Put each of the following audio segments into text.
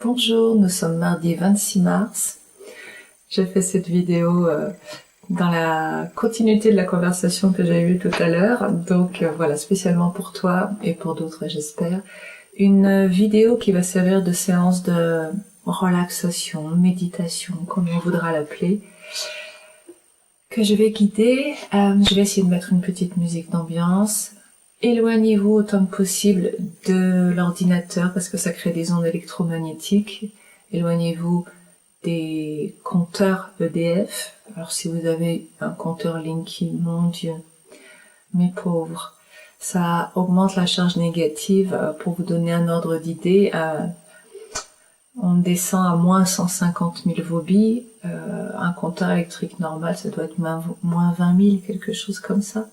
Bonjour, nous sommes mardi 26 mars. J'ai fait cette vidéo dans la continuité de la conversation que j'ai eue tout à l'heure. Donc voilà, spécialement pour toi et pour d'autres j'espère. Une vidéo qui va servir de séance de relaxation, méditation, comme on voudra l'appeler, que je vais guider. Je vais essayer de mettre une petite musique d'ambiance. Éloignez-vous autant que possible de l'ordinateur parce que ça crée des ondes électromagnétiques. Éloignez-vous des compteurs EDF. Alors si vous avez un compteur Linky, mon Dieu, mes pauvres, ça augmente la charge négative. Pour vous donner un ordre d'idée, on descend à moins 150 000 VOBI. Un compteur électrique normal, ça doit être moins 20 000, quelque chose comme ça.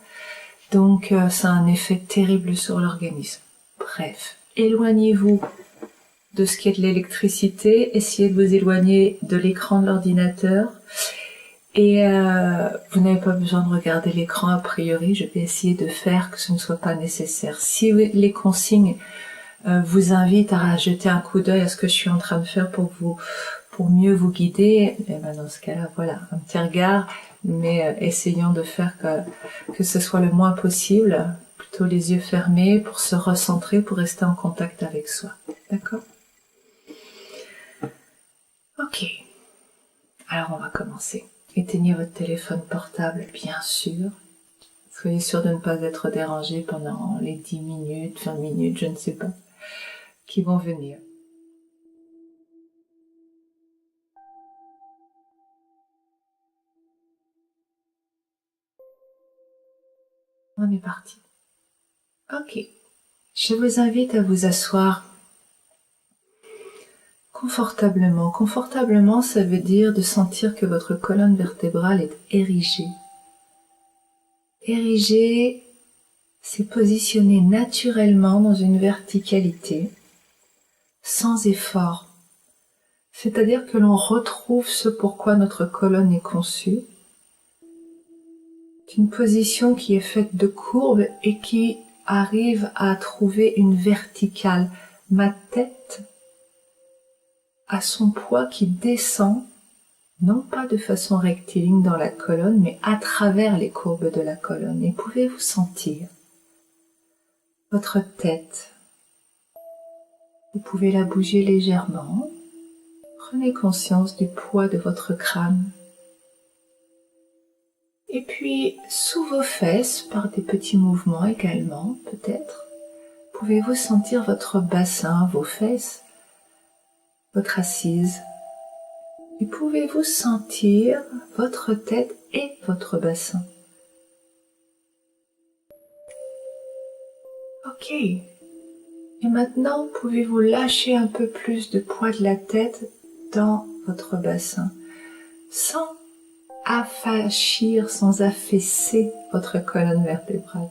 Donc ça a un effet terrible sur l'organisme. Bref, éloignez-vous de ce qui est de l'électricité, essayez de vous éloigner de l'écran de l'ordinateur et vous n'avez pas besoin de regarder l'écran a priori, je vais essayer de faire que ce ne soit pas nécessaire. Si les consignes vous invitent à jeter un coup d'œil à ce que je suis en train de faire pour mieux vous guider, et ben dans ce cas-là, voilà, un petit regard, mais essayons de faire que ce soit le moins possible, plutôt les yeux fermés pour se recentrer, pour rester en contact avec soi. D'accord ? Ok. Alors on va commencer. Éteignez votre téléphone portable, bien sûr. Soyez sûr de ne pas être dérangé pendant les 10 minutes, 20 minutes, je ne sais pas, qui vont venir. On est parti. Ok. Je vous invite à vous asseoir confortablement. Confortablement, ça veut dire de sentir que votre colonne vertébrale est érigée. Érigée, c'est positionner naturellement dans une verticalité, sans effort. C'est-à-dire que l'on retrouve ce pourquoi notre colonne est conçue. C'est une position qui est faite de courbes et qui arrive à trouver une verticale. Ma tête a son poids qui descend, non pas de façon rectiligne dans la colonne, mais à travers les courbes de la colonne. Et pouvez-vous sentir votre tête? Vous pouvez la bouger légèrement. Prenez conscience du poids de votre crâne. Et puis, sous vos fesses, par des petits mouvements également, peut-être, pouvez-vous sentir votre bassin, vos fesses, votre assise. Et pouvez-vous sentir votre tête et votre bassin. Ok. Et maintenant, pouvez-vous lâcher un peu plus de poids de la tête dans votre bassin, sans affachir, sans affaisser votre colonne vertébrale.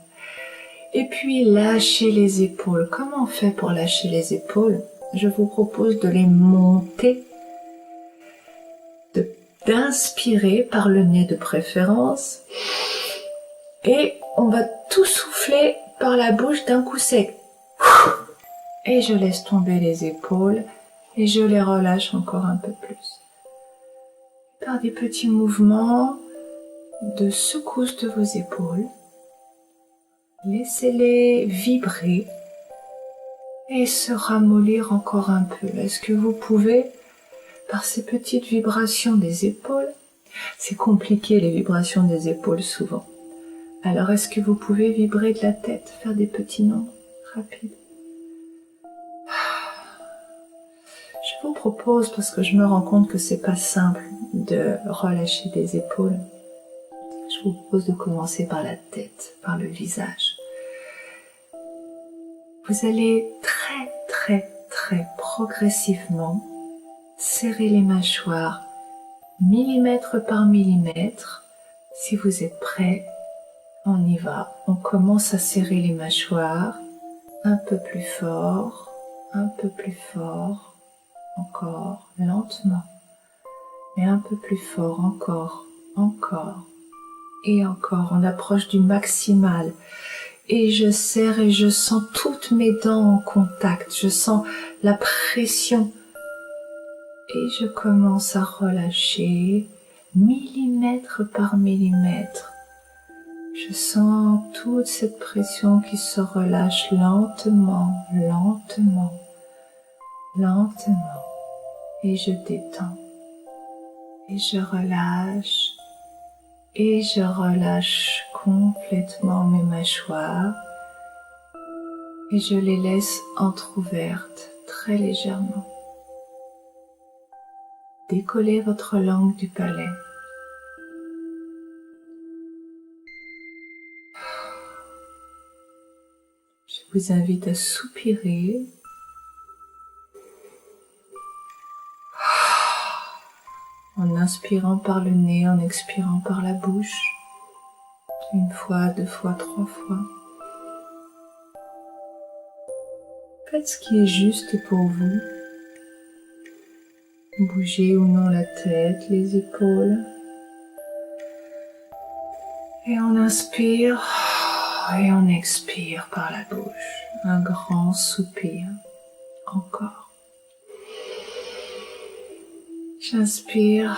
Et puis lâchez les épaules. Comment on fait pour lâcher les épaules? Je vous propose de les monter, d'inspirer par le nez de préférence, et on va tout souffler par la bouche d'un coup sec. Et je laisse tomber les épaules et je les relâche encore un peu plus. Par des petits mouvements de secousse de vos épaules, laissez-les vibrer et se ramollir encore un peu. Est-ce que vous pouvez, par ces petites vibrations des épaules, c'est compliqué les vibrations des épaules souvent. Alors est-ce que vous pouvez vibrer de la tête, faire des petits nombres rapides? Je vous propose, parce que je me rends compte que c'est pas simple de relâcher des épaules, je vous propose de commencer par la tête, par le visage. Vous allez très progressivement serrer les mâchoires, millimètre par millimètre. Si vous êtes prêts, on y va. On commence à serrer les mâchoires, un peu plus fort, encore, lentement, et un peu plus fort, encore, et encore. On approche du maximal. Et je serre et je sens toutes mes dents en contact. Je sens la pression Et je commence à relâcher millimètre par millimètre. Je sens toute cette pression qui se relâche lentement, lentement, lentement. Et je détends. Et je relâche. Et je relâche complètement mes mâchoires. Et je les laisse entr'ouvertes très légèrement. Décollez votre langue du palais. Je vous invite à soupirer. En inspirant par le nez, en expirant par la bouche. 1 fois, 2 fois, 3 fois. Faites ce qui est juste pour vous. Bougez ou non la tête, les épaules. Et on inspire et on expire par la bouche. Un grand soupir. Encore. J'inspire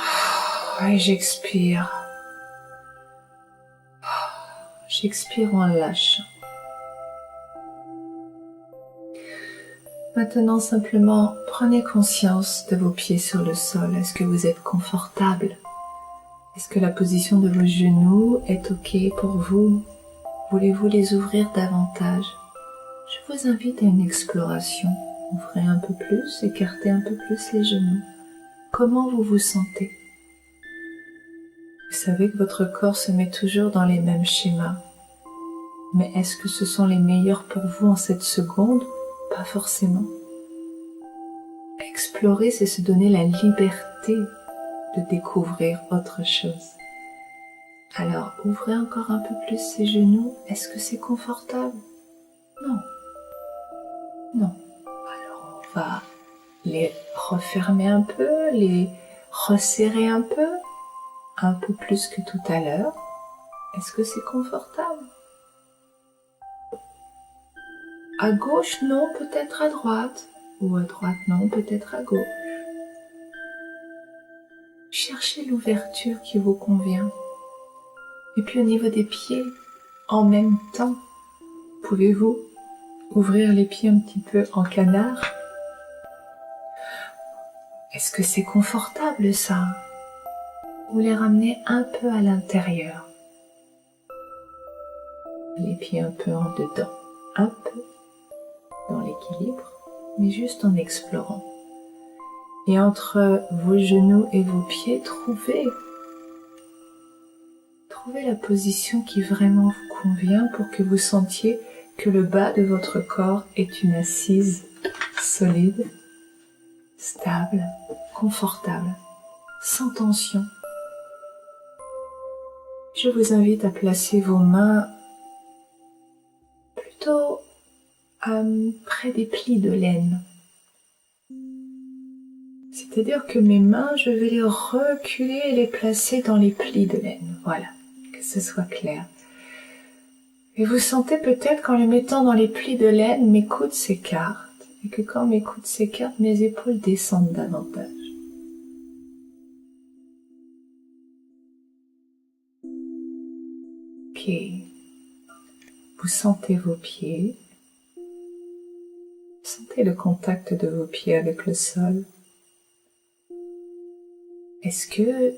et j'expire. J'expire en lâchant. Maintenant, simplement, prenez conscience de vos pieds sur le sol. Est-ce que vous êtes confortable? Est-ce que la position de vos genoux est OK pour vous? Voulez-vous les ouvrir davantage? Je vous invite à une exploration. Ouvrez un peu plus, écartez un peu plus les genoux. Comment vous vous sentez? Vous savez que votre corps se met toujours dans les mêmes schémas. Mais est-ce que ce sont les meilleurs pour vous en cette seconde? Pas forcément. Explorer, c'est se donner la liberté de découvrir autre chose. Alors, ouvrez encore un peu plus ces genoux. Est-ce que c'est confortable? Non. Non. Alors, on va les refermer un peu, les resserrer un peu plus que tout à l'heure. Est-ce que c'est confortable? À gauche, non, peut-être à droite. Ou à droite, non, peut-être à gauche. Cherchez l'ouverture qui vous convient. Et puis au niveau des pieds, en même temps, pouvez-vous ouvrir les pieds un petit peu en canard? Est-ce que c'est confortable ça? Ou les ramener un peu à l'intérieur? Les pieds un peu en dedans, un peu dans l'équilibre, mais juste en explorant. Et entre vos genoux et vos pieds, trouvez la position qui vraiment vous convient pour que vous sentiez que le bas de votre corps est une assise solide, stable, confortable, sans tension. Je vous invite à placer vos mains plutôt près des plis de laine. C'est-à-dire que mes mains, je vais les reculer et les placer dans les plis de laine. Voilà, que ce soit clair. Et vous sentez peut-être qu'en les mettant dans les plis de laine, mes coudes s'écartent. Et que quand mes coudes s'écartent, mes épaules descendent davantage. Ok. Vous sentez vos pieds. Sentez le contact de vos pieds avec le sol. Est-ce que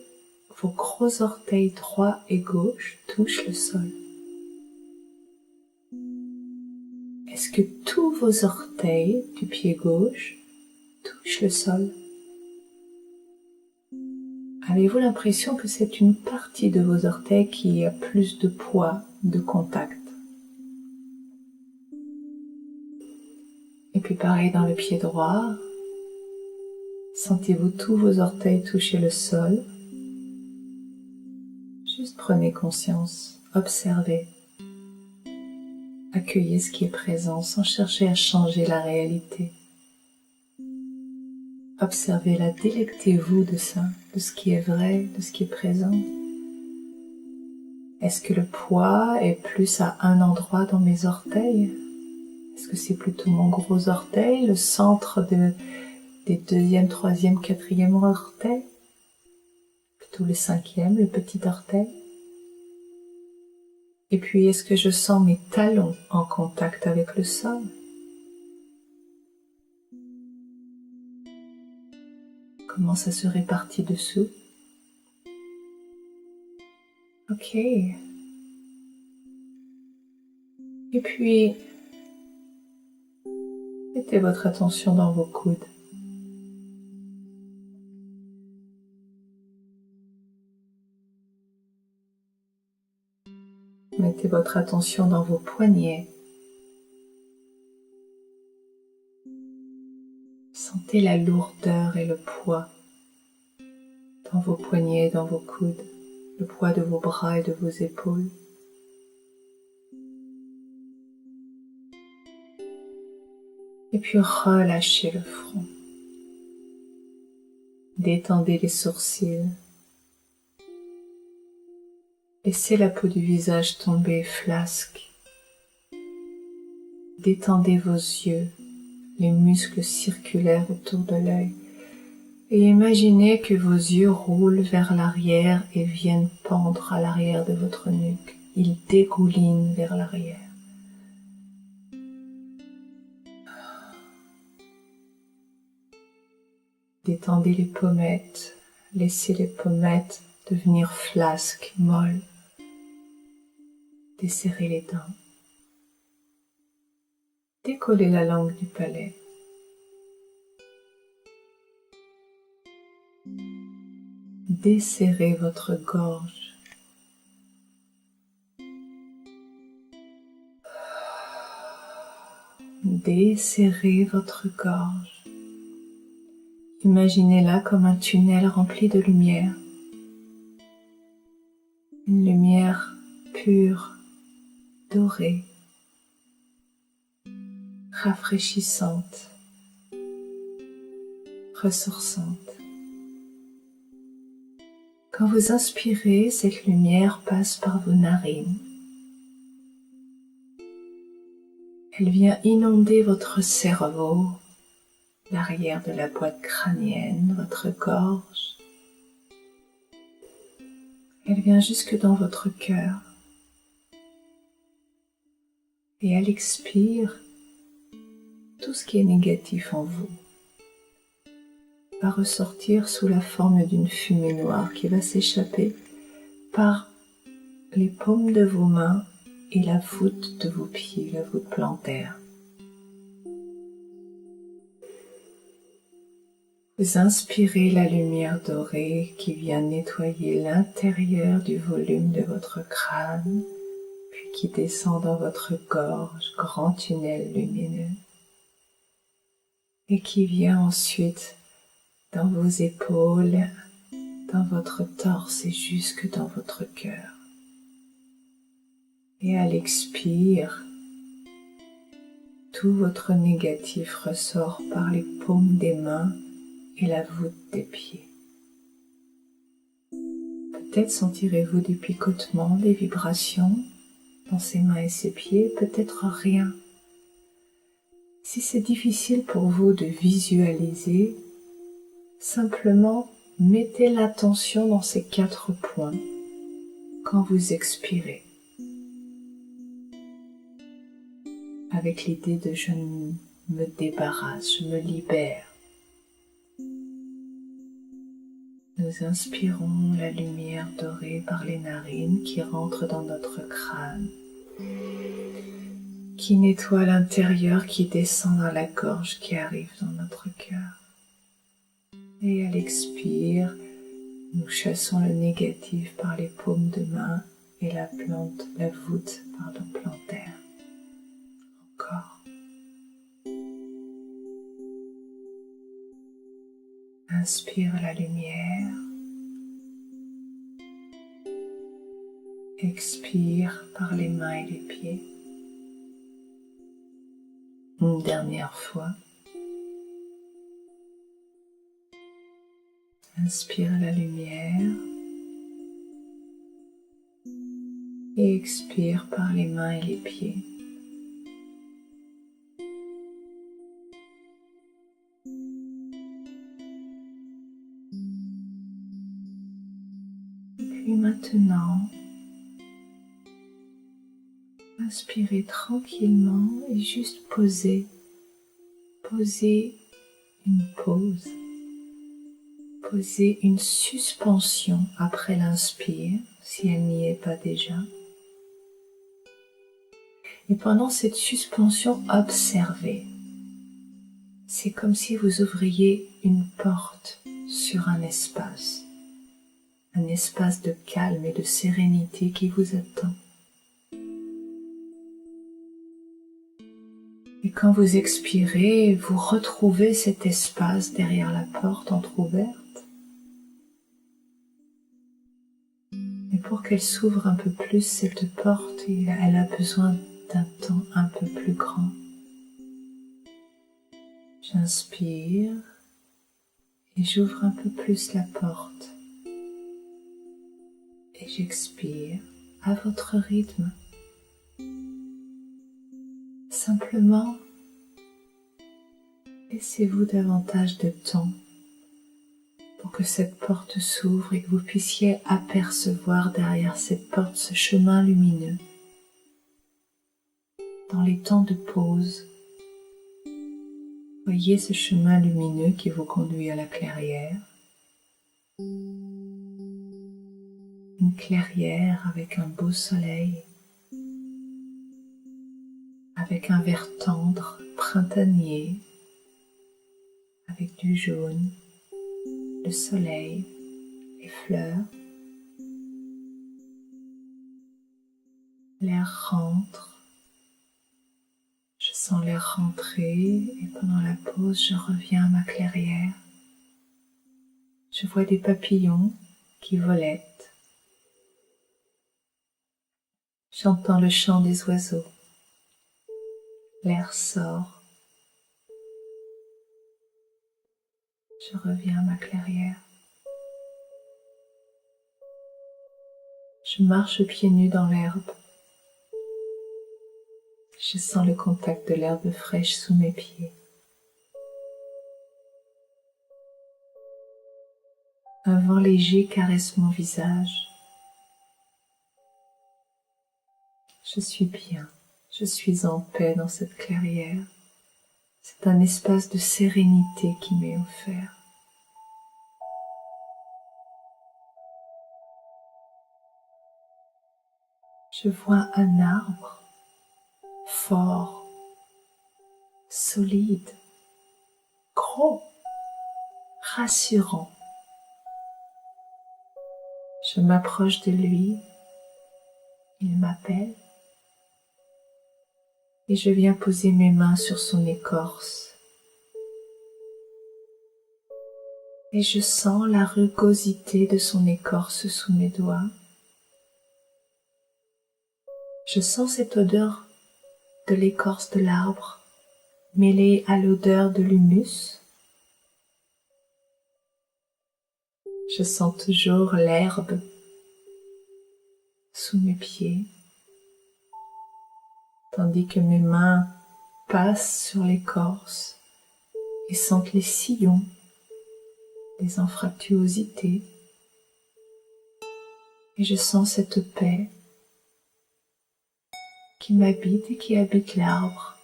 vos gros orteils droit et gauche touchent le sol? Est-ce que tous vos orteils du pied gauche touchent le sol? Avez-vous l'impression que c'est une partie de vos orteils qui a plus de poids, de contact? Et puis pareil dans le pied droit. Sentez-vous tous vos orteils toucher le sol? Juste prenez conscience, observez. Accueillez ce qui est présent sans chercher à changer la réalité. Observez-la, délectez-vous de ça, de ce qui est vrai, de ce qui est présent. Est-ce que le poids est plus à un endroit dans mes orteils? Est-ce que c'est plutôt mon gros orteil, le centre des deuxième, troisième, quatrième orteils, plutôt le cinquième, le petit orteil. Et puis, est-ce que je sens mes talons en contact avec le sol? Comment ça se répartit dessous? Ok. Et puis, mettez votre attention dans vos coudes. Mettez votre attention dans vos poignets. Sentez la lourdeur et le poids dans vos poignets et dans vos coudes, le poids de vos bras et de vos épaules. Et puis relâchez le front. Détendez les sourcils. Laissez la peau du visage tomber flasque. Détendez vos yeux, les muscles circulaires autour de l'œil. Et imaginez que vos yeux roulent vers l'arrière et viennent pendre à l'arrière de votre nuque. Ils dégoulinent vers l'arrière. Détendez les pommettes, laissez les pommettes devenir flasques, molles. Desserrez les dents. Décollez la langue du palais. Desserrez votre gorge. Desserrez votre gorge. Imaginez-la comme un tunnel rempli de lumière. Une lumière pure, dorée, rafraîchissante, ressourçante. Quand vous inspirez, cette lumière passe par vos narines. Elle vient inonder votre cerveau, l'arrière de la boîte crânienne, votre gorge. Elle vient jusque dans votre cœur. Et elle expire tout ce qui est négatif en vous. Va ressortir sous la forme d'une fumée noire qui va s'échapper par les paumes de vos mains et la voûte de vos pieds, la voûte plantaire. Vous inspirez la lumière dorée qui vient nettoyer l'intérieur du volume de votre crâne, puis qui descend dans votre gorge, grand tunnel lumineux, et qui vient ensuite dans vos épaules, dans votre torse et jusque dans votre cœur. Et à l'expire, tout votre négatif ressort par les paumes des mains et la voûte des pieds. Peut-être sentirez-vous des picotements, des vibrations dans ses mains et ses pieds, peut-être rien. Si c'est difficile pour vous de visualiser, simplement mettez l'attention dans ces 4 points quand vous expirez. Avec l'idée de je me débarrasse, je me libère. Nous inspirons la lumière dorée par les narines qui rentre dans notre crâne, qui nettoie l'intérieur, qui descend dans la gorge, qui arrive dans notre cœur. Et à l'expire, nous chassons le négatif par les paumes de main et la voûte plantaire. Encore. Inspire la lumière. Expire par les mains et les pieds. Une dernière fois. Inspire la lumière. Et expire par les mains et les pieds. Puis maintenant, inspirez tranquillement et juste posez une pause, posez une suspension après l'inspire, si elle n'y est pas déjà. Et pendant cette suspension, observez. C'est comme si vous ouvriez une porte sur un espace de calme et de sérénité qui vous attend. Et quand vous expirez, vous retrouvez cet espace derrière la porte entrouverte. Et pour qu'elle s'ouvre un peu plus, cette porte, elle a besoin d'un temps un peu plus grand. J'inspire et j'ouvre un peu plus la porte. Et j'expire à votre rythme. Simplement, laissez-vous davantage de temps pour que cette porte s'ouvre et que vous puissiez apercevoir derrière cette porte ce chemin lumineux. Dans les temps de pause, voyez ce chemin lumineux qui vous conduit à la clairière. Une clairière avec un beau soleil, avec un vert tendre, printanier, avec du jaune, le soleil, les fleurs. L'air rentre. Je sens l'air rentrer et pendant la pause, je reviens à ma clairière. Je vois des papillons qui volettent. J'entends le chant des oiseaux. L'air sort. Je reviens à ma clairière. Je marche pieds nus dans l'herbe. Je sens le contact de l'herbe fraîche sous mes pieds. Un vent léger caresse mon visage. Je suis bien, je suis en paix dans cette clairière. C'est un espace de sérénité qui m'est offert. Je vois un arbre fort, solide, gros, rassurant. Je m'approche de lui, il m'appelle et je viens poser mes mains sur son écorce. Et je sens la rugosité de son écorce sous mes doigts. Je sens cette odeur de l'écorce de l'arbre mêlée à l'odeur de l'humus. Je sens toujours l'herbe sous mes pieds, tandis que mes mains passent sur l'écorce et sentent les sillons, les anfractuosités. Et je sens cette paix qui m'habite et qui habite l'arbre.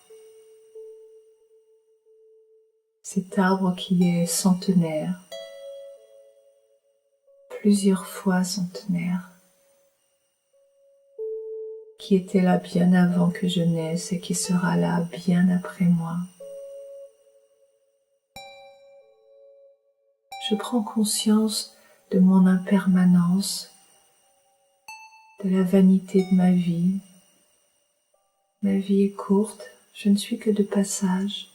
Cet arbre qui est centenaire, plusieurs fois centenaire, qui était là bien avant que je naisse et qui sera là bien après moi. Je prends conscience de mon impermanence, de la vanité de ma vie. Ma vie est courte, je ne suis que de passage.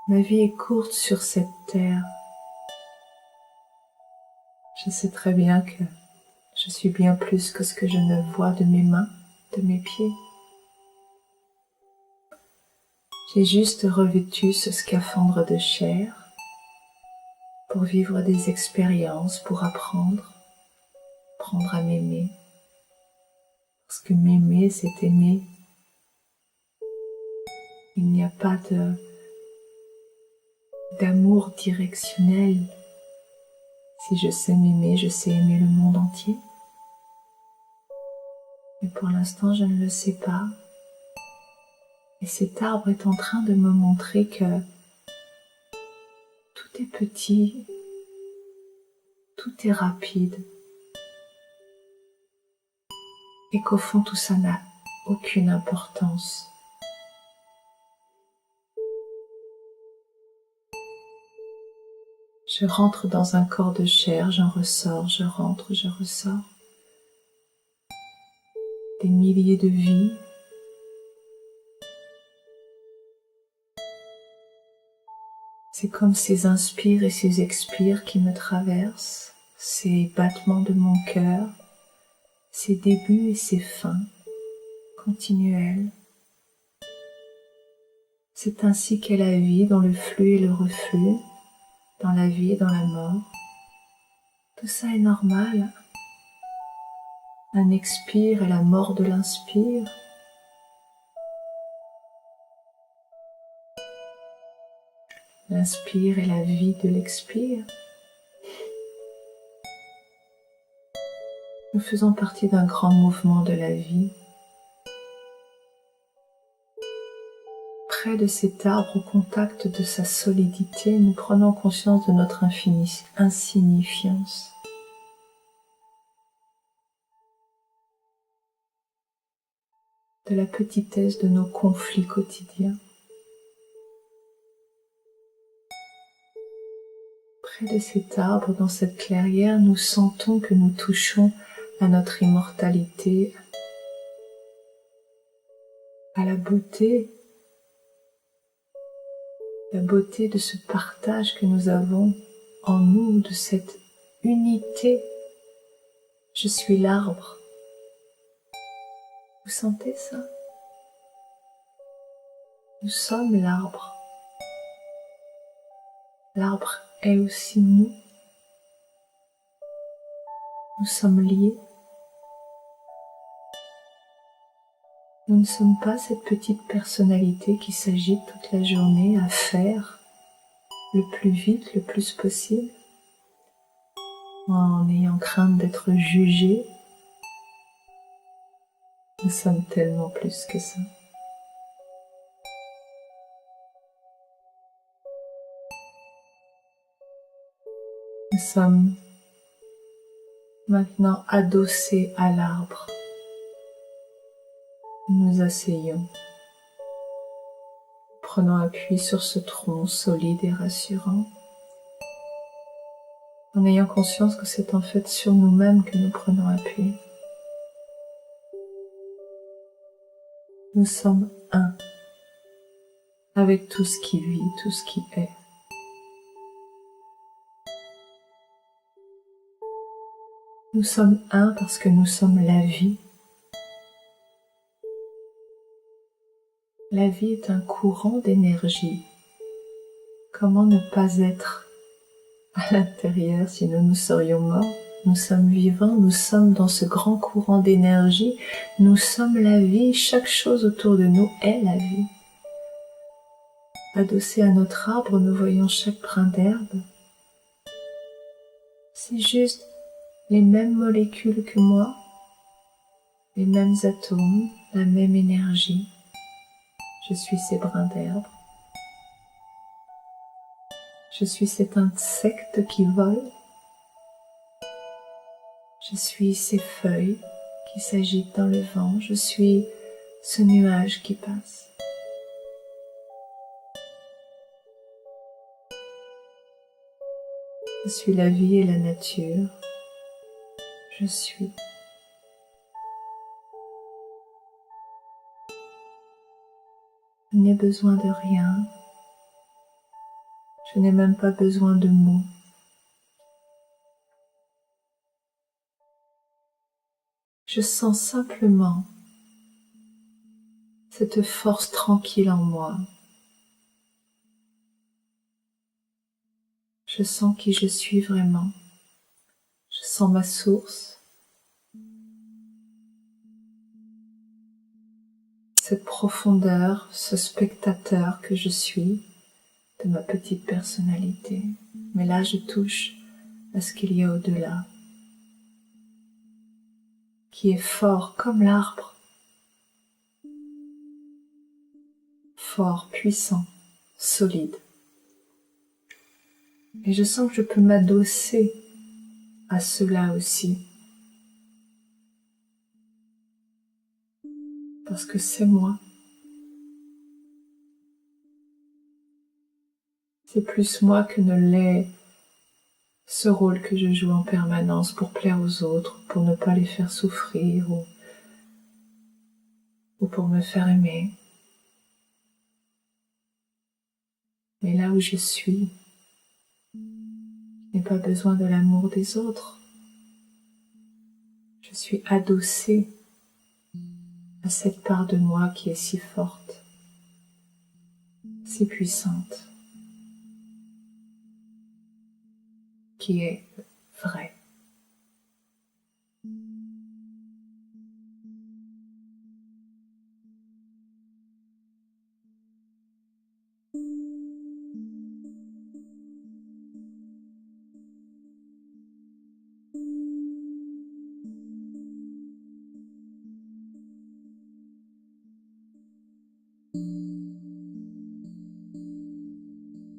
Ma vie est courte sur cette terre. Je sais très bien que je suis bien plus que ce que je ne vois de mes mains, de mes pieds. J'ai juste revêtu ce scaphandre de chair pour vivre des expériences, pour apprendre à m'aimer. Parce que m'aimer, c'est aimer. Il n'y a pas d'amour directionnel. Si je sais m'aimer, je sais aimer le monde entier. Mais pour l'instant, je ne le sais pas. Et cet arbre est en train de me montrer que tout est petit, tout est rapide, et qu'au fond tout ça n'a aucune importance. Je rentre dans un corps de chair, j'en ressors, je rentre, je ressors. Des milliers de vies. C'est comme ces inspires et ces expires qui me traversent, ces battements de mon cœur, ces débuts et ces fins continuels. C'est ainsi qu'est la vie, dans le flux et le reflux, dans la vie et dans la mort. Tout ça est normal. Un expire et la mort de l'inspire. L'inspire et la vie de l'expire. Nous faisons partie d'un grand mouvement de la vie. Près de cet arbre, au contact de sa solidité, nous prenons conscience de notre insignifiance. De la petitesse de nos conflits quotidiens. Près de cet arbre, dans cette clairière, nous sentons que nous touchons à notre immortalité, à la beauté de ce partage que nous avons en nous, de cette unité. Je suis l'arbre. Vous sentez ça? Nous sommes l'arbre. L'arbre est aussi nous. Nous sommes liés. Nous ne sommes pas cette petite personnalité qui s'agite toute la journée à faire le plus vite, le plus possible, en ayant crainte d'être jugé. Nous sommes tellement plus que ça. Nous sommes maintenant adossés à l'arbre. Nous nous asseyons, prenons appui sur ce tronc solide et rassurant, en ayant conscience que c'est en fait sur nous-mêmes que nous prenons appui. Nous sommes un avec tout ce qui vit, tout ce qui est. Nous sommes un parce que nous sommes la vie. La vie est un courant d'énergie. Comment ne pas être à l'intérieur, sinon nous serions morts? Nous sommes vivants, nous sommes dans ce grand courant d'énergie, nous sommes la vie, chaque chose autour de nous est la vie. Adossés à notre arbre, nous voyons chaque brin d'herbe. C'est juste les mêmes molécules que moi, les mêmes atomes, la même énergie. Je suis ces brins d'herbe. Je suis cet insecte qui vole. Je suis ces feuilles qui s'agitent dans le vent. Je suis ce nuage qui passe. Je suis la vie et la nature. Je suis. Je n'ai besoin de rien. Je n'ai même pas besoin de mots. Je sens simplement cette force tranquille en moi. Je sens qui je suis vraiment. Je sens ma source. Cette profondeur, ce spectateur que je suis de ma petite personnalité. Mais là, je touche à ce qu'il y a au-delà, qui est fort comme l'arbre, fort, puissant, solide. Et je sens que je peux m'adosser à cela aussi, parce que c'est moi. C'est plus moi que ne l'est ce rôle que je joue en permanence pour plaire aux autres, pour ne pas les faire souffrir ou pour me faire aimer. Mais là où je suis, je n'ai pas besoin de l'amour des autres. Je suis adossée à cette part de moi qui est si forte, si puissante, qui est vraie.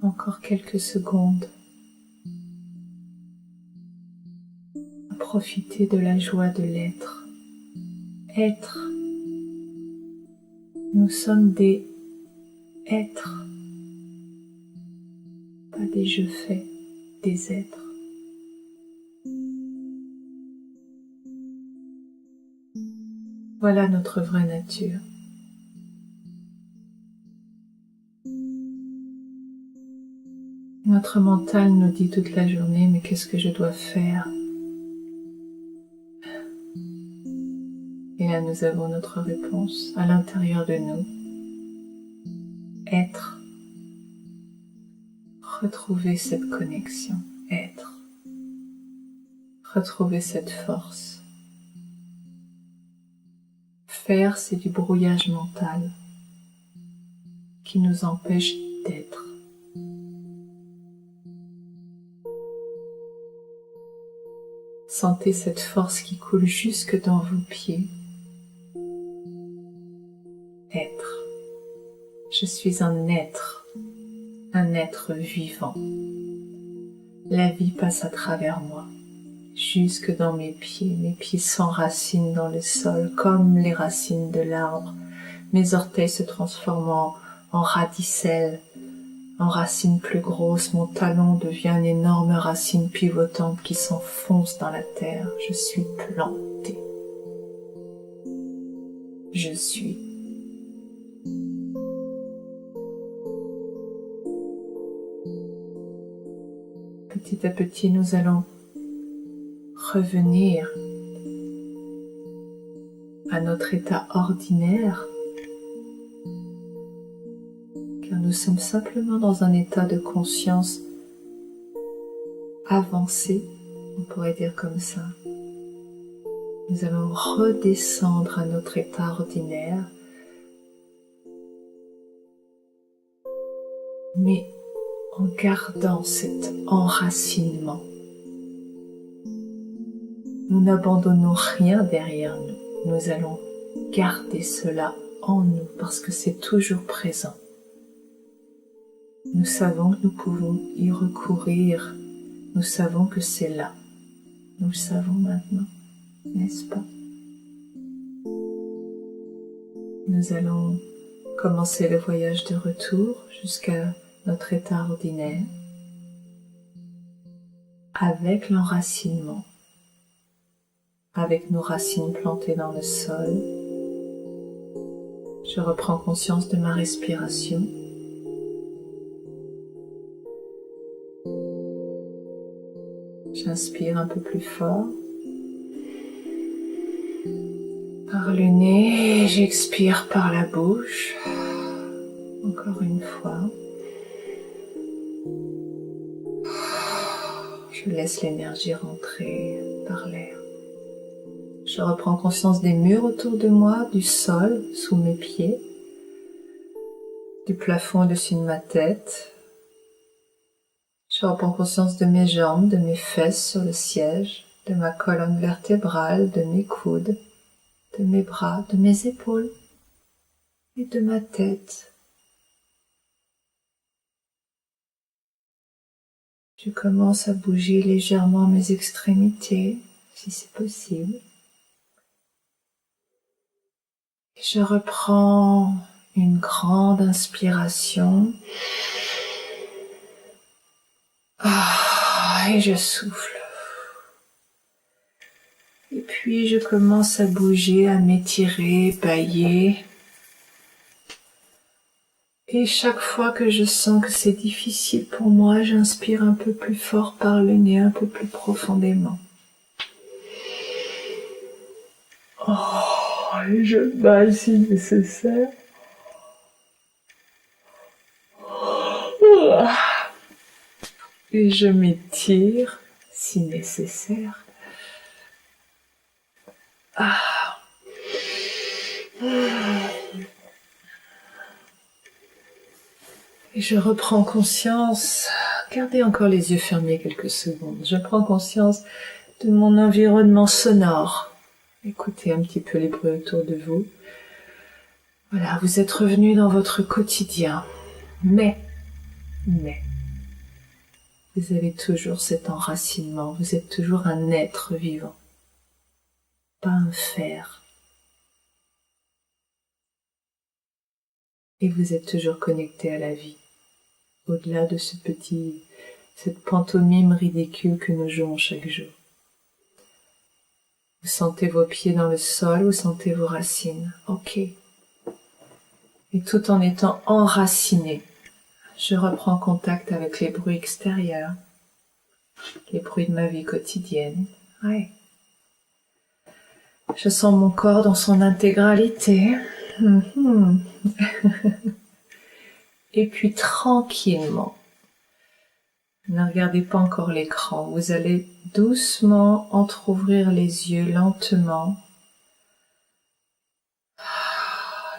Encore quelques secondes à profiter de la joie de l'être. Être. Nous sommes des êtres, pas des je fais, des êtres. Voilà notre vraie nature. Notre mental nous dit toute la journée, mais qu'est-ce que je dois faire? Et là, nous avons notre réponse à l'intérieur de nous. Être. Retrouver cette connexion. Être. Retrouver cette force. Faire, c'est du brouillage mental qui nous empêche d'être. Sentez cette force qui coule jusque dans vos pieds. Être. Je suis un être vivant. La vie passe à travers moi, jusque dans mes pieds s'enracinent dans le sol comme les racines de l'arbre. Mes orteils se transforment en radicelles, en racines plus grosses. Mon talon devient une énorme racine pivotante qui s'enfonce dans la terre. Je suis plantée. Je suis. Petit à petit, nous allons revenir à notre état ordinaire, car nous sommes simplement dans un état de conscience avancé, on pourrait dire comme ça. Nous allons redescendre à notre état ordinaire, mais en gardant cet enracinement. Nous n'abandonnons rien derrière nous. Nous allons garder cela en nous parce que c'est toujours présent. Nous savons que nous pouvons y recourir. Nous savons que c'est là. Nous le savons maintenant, n'est-ce pas? Nous allons commencer le voyage de retour jusqu'à notre état ordinaire avec l'enracinement, avec nos racines plantées dans le sol. Je reprends conscience de ma respiration. J'inspire un peu plus fort par le nez et j'expire par la bouche. Encore une fois. Je laisse l'énergie rentrer par l'air. Je reprends conscience des murs autour de moi, du sol sous mes pieds, du plafond au-dessus de ma tête. Je reprends conscience de mes jambes, de mes fesses sur le siège, de ma colonne vertébrale, de mes coudes, de mes bras, de mes épaules et de ma tête. Je commence à bouger légèrement mes extrémités, si c'est possible. Et je reprends une grande inspiration. Et je souffle. Et puis je commence à bouger, à m'étirer, bâiller. Et chaque fois que je sens que c'est difficile pour moi, j'inspire un peu plus fort par le nez, un peu plus profondément. Et je bâille si nécessaire. Et je m'étire si nécessaire. Et je reprends conscience, gardez encore les yeux fermés quelques secondes, je prends conscience de mon environnement sonore. Écoutez un petit peu les bruits autour de vous. Voilà, vous êtes revenu dans votre quotidien, mais, vous avez toujours cet enracinement, vous êtes toujours un être vivant, pas un faire. Et vous êtes toujours connecté à la vie, au-delà de cette pantomime ridicule que nous jouons chaque jour. Vous sentez vos pieds dans le sol, vous sentez vos racines. Ok. Et tout en étant enraciné, je reprends contact avec les bruits extérieurs, les bruits de ma vie quotidienne. Ouais. Je sens mon corps dans son intégralité. Et puis tranquillement, ne regardez pas encore l'écran, vous allez doucement entrouvrir les yeux lentement.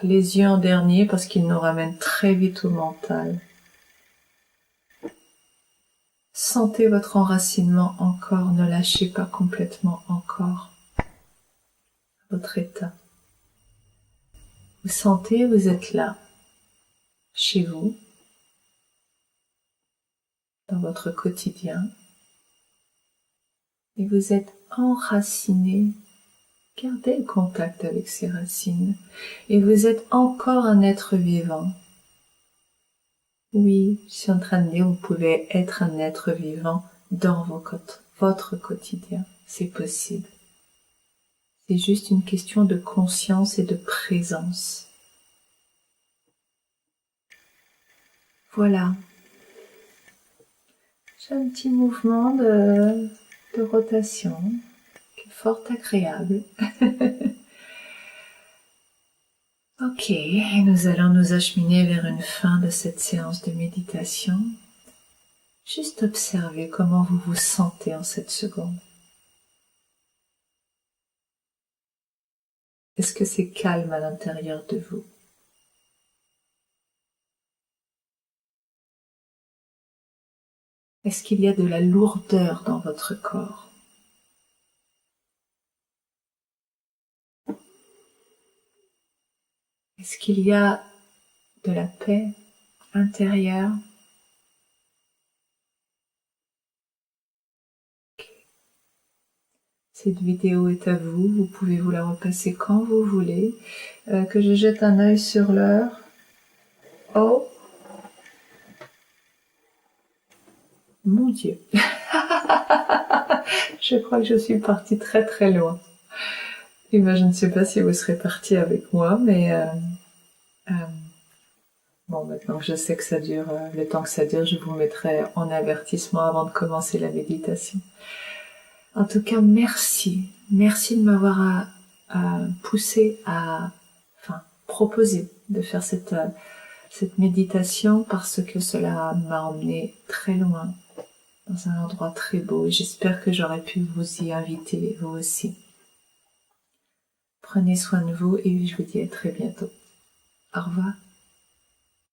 Les yeux en dernier parce qu'ils nous ramènent très vite au mental. Sentez votre enracinement encore, ne lâchez pas complètement encore votre état. Vous sentez, vous êtes là, chez vous, dans votre quotidien, et vous êtes enraciné. Gardez le contact avec ces racines, et vous êtes encore un être vivant. Oui, je suis en train de dire, vous pouvez être un être vivant dans votre quotidien, c'est possible. C'est juste une question de conscience et de présence. Voilà. J'ai un petit mouvement de rotation qui est fort agréable. Ok, et nous allons nous acheminer vers une fin de cette séance de méditation. Juste observez comment vous vous sentez en cette seconde. Est-ce que c'est calme à l'intérieur de vous? Est-ce qu'il y a de la lourdeur dans votre corps? Est-ce qu'il y a de la paix intérieure? Cette vidéo est à vous, vous pouvez vous la repasser quand vous voulez. Que je jette un œil sur l'heure. Oh! Mon Dieu! Je crois que je suis partie très très loin. Et ben, je ne sais pas si vous serez partis avec moi, mais bon, maintenant que je sais que ça dure, le temps que ça dure, je vous mettrai en avertissement avant de commencer la méditation. En tout cas, merci de m'avoir poussé proposer de faire cette méditation parce que cela m'a emmené très loin, dans un endroit très beau. J'espère que j'aurai pu vous y inviter, vous aussi. Prenez soin de vous et je vous dis à très bientôt. Au revoir.